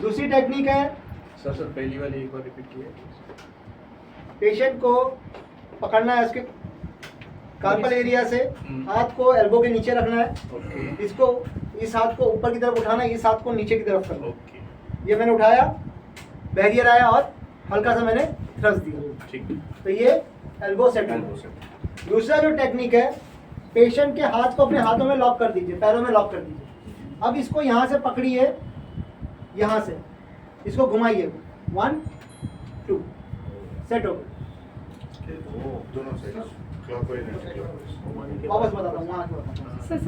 दूसरी टेक्निक है, सर पहली वाली एक बार रिपीट किए। पेशेंट को पकड़ना है उसके कार्पल एरिया से, हाथ को एल्बो के नीचे रखना है, ओके इसको इस हाथ को ऊपर की तरफ उठाना है, इस हाथ को नीचे की तरफ करना है। ओके ये मैंने उठाया, बैरियर आया और हल्का सा मैंने थ्रस्ट दिया, ठीक। तो ये एल्बो सेट है। दूसरा जो टेक्निक है, पेशेंट के हाथ को अपने हाथों में लॉक कर दीजिए, पैरों में लॉक कर दीजिए। अब इसको यहाँ से पकड़िए, यहाँ से इसको घुमाइए, 1 2 सेट हो गया। दोनों साइड क्लॉकवाइज एंटी क्लॉकवाइज। वापस बताता हूँ, वहाँ आके बताता हूँ। सर